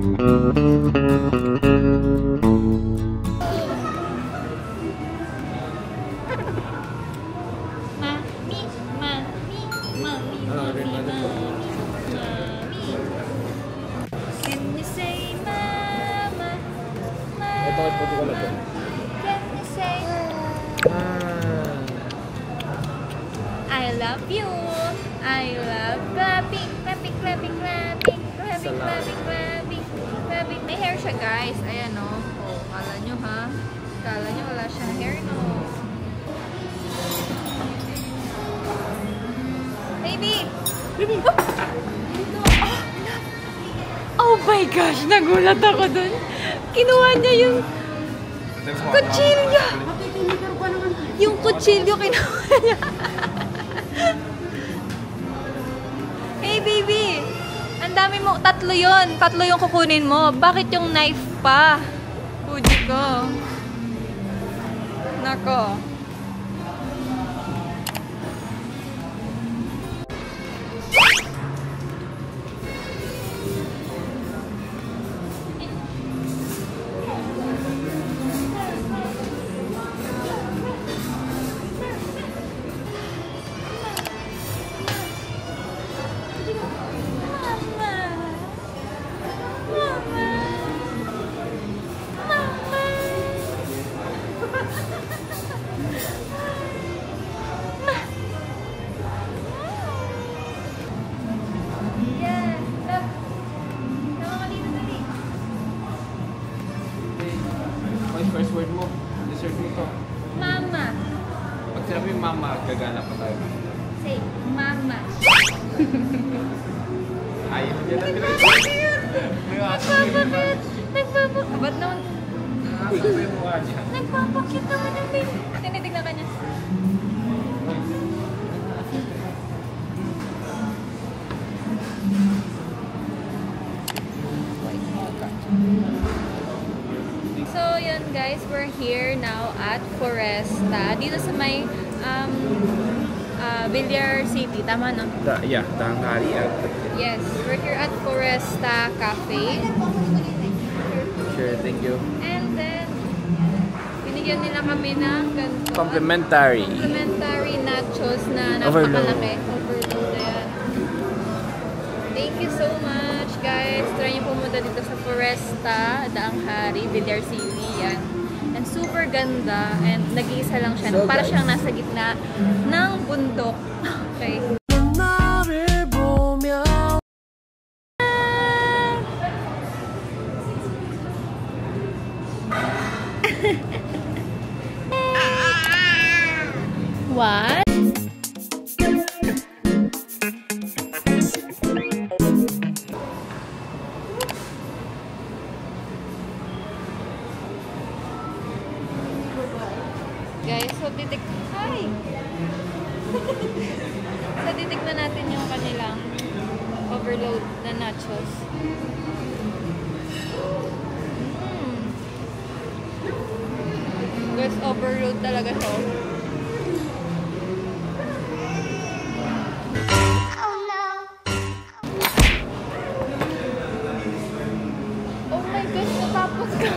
I love you. I love clapping, clapping, clapping, clapping, clapping, clapping, clapping, clapping. May hair siya, guys. Ayan, o. Oh, kala nyo, ha? Kala nyo wala siyang hair, no? Baby! Baby! Oh my gosh! Nagulat ako dun. Kinuha niya yung kutsilyo. Yung kutsilyo kinuha niya. Hey baby! Ang dami mo. Tatlo yun. Tatlo yung kukunin mo. Bakit yung knife pa? Puji ko. Nako. First word mo, dessert mo to. Mama. Pag sinabi yung mama, gagana pa tayo. Say, mama. Ayaw niya na talaga. Nagpapakit. Nagpapakit. Ba't naman? Nakakasal pa yung mukha niya. Nagpapakit naman yung baby. Tinitignan ka niya. So yun guys, we're here now at Foresta. Dito sa may Villar City, tama no? Yeah, tanghali at... Yes, we're here at Foresta Cafe. Sure, thank you. And then, binigyan nila kami ng ganito. Complimentary Nachos na napakalaki. Overload. Ayan. Thank you so much guys. Try niyo pumunta dito sa Foresta, Daanghari, Villar City. Yan. And super ganda. And nag-iisa lang siya. So, para guys, siyang nasa gitna ng bundok. Okay. What? Guys, so Hi! So titignan natin yung kanilang overload na nachos. Guys, overload talaga to. Oh my gosh, natapos ka.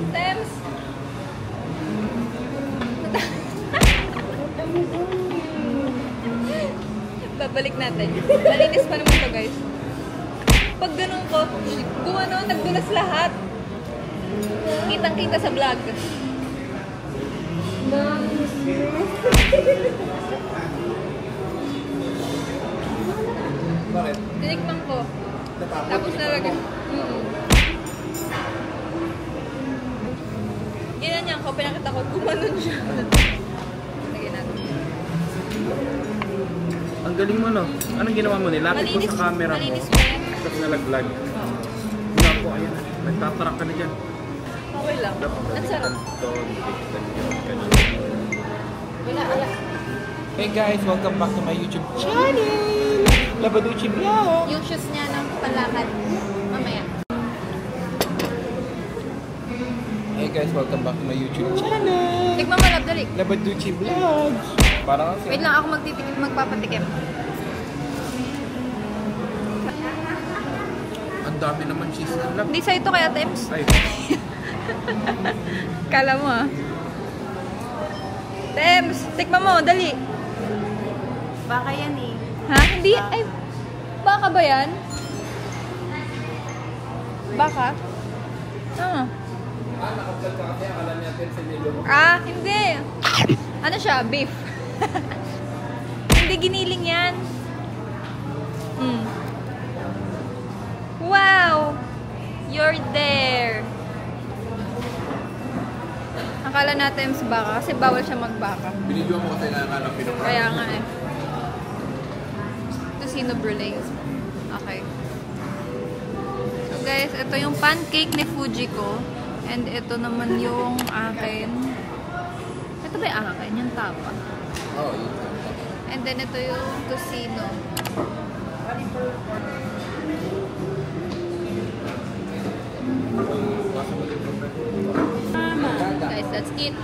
Tems! Babalik natin. Malinis pa naman to guys. Pag ganun ko, gumano, nagdulas lahat. Kitang-kita sa vlog. Bakit? Tinikman ko. Tapos nalagay. Ginanyan ko, pinakita ko, gumanon siya. Lagyan natin. Ang galing mo no? Anong ginawa mo? Nilapit mo sa camera mo. Malinis pa yan. Tapos nalaglag. Naku, ayun. Nagtatarak ka na dyan. Okay lang. Ang sarap. Wala. Hey guys, welcome back to my YouTube channel! Labaducci Vlog! Yung shoes niya ng palakad. Mamaya. Hey guys, welcome back to my YouTube channel! Tikman mo, dali. Labaducci Vlog! Parang kasi. Wait lang, ako magpapatikim. Ang dami naman cheese na lang. Hindi sa'yo ito kaya, Tems. Ay. Kala mo ah. Tems, tikman mo, dali. Baka yan eh. Ha? Hindi, ay, baka ba yan? Baka? Ah. Nakablog ka kasi, akala natin sa nilo mo. Ah, hindi. Ano siya? Beef. Hindi, giniling yan. Mm. Wow! You're there. Akala natin mas baka kasi bawal siya magbaka. Binidyo mo kasi ng pinapra. Kaya nga eh. Tocino brulee. Okay. So guys, ito yung pancake ni Fujiko. And ito naman yung akin. Ito ba yung akin? Yung tapa. Oo, yun. And then ito yung tocino. Guys, that's it.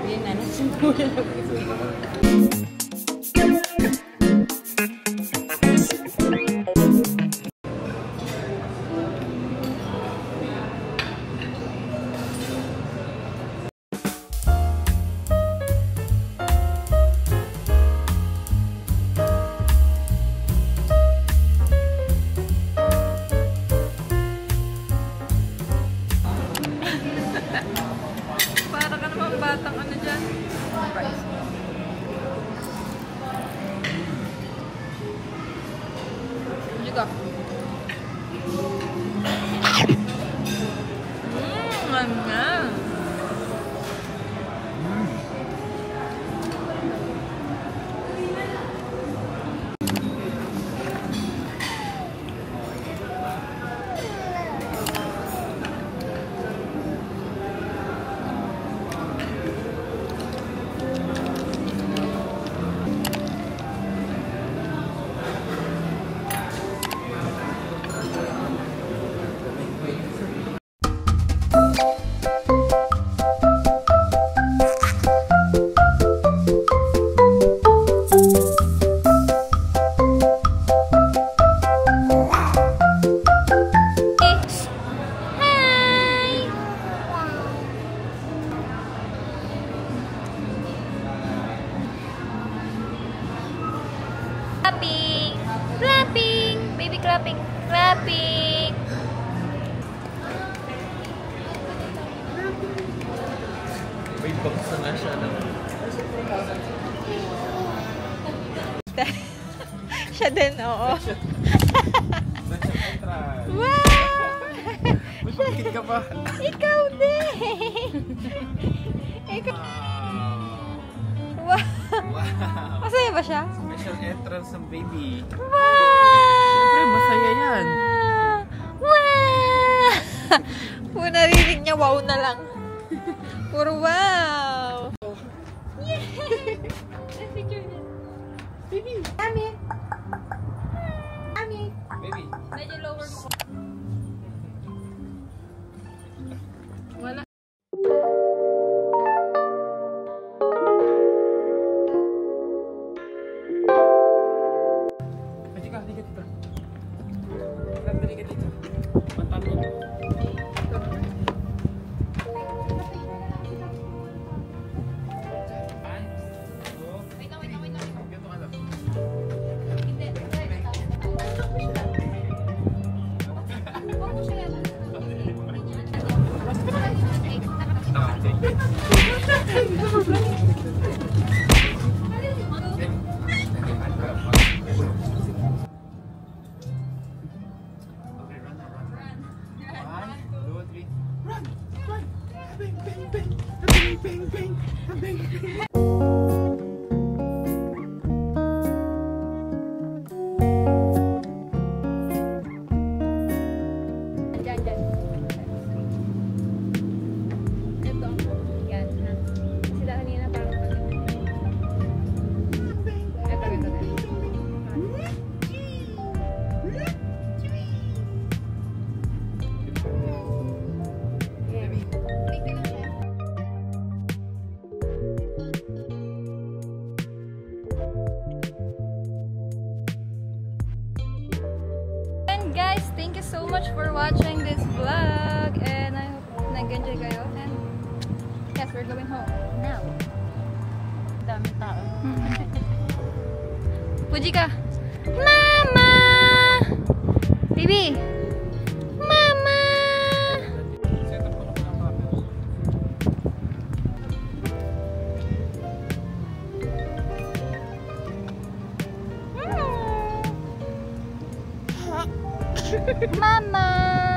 Yan na, nasimula. Para ka naman batang ano dyan. Rice. Juga. Nga. Clapping! Clapping! Baby clapping! Clapping! May box na siya ng... Siya din, oo. Entrance. Wow! May pagkit ka pa. Ikaw din! Ikaw. Wow! Wow. Masaya ba siya? Special entrance ng baby. Wow! Siyempre, masaya yan. Wow! Kung narinig niya, wow na lang. Puro wow! Yeah! Let's picture this. Baby. Mami! Mami! Baby. Medyo lower mo. Wala. Halika dito. Halika dito. Mantalo mo. Wait lang. Ganito ka lang. Hindi. Huwag mo siya yan. Diyan. Ito. Yan. Ha? Sila kanina parang ito. Baby. We're going home now. Dami tao. Puji ka. Mama! Baby! Mama! Set up ko na ng camera. Mama!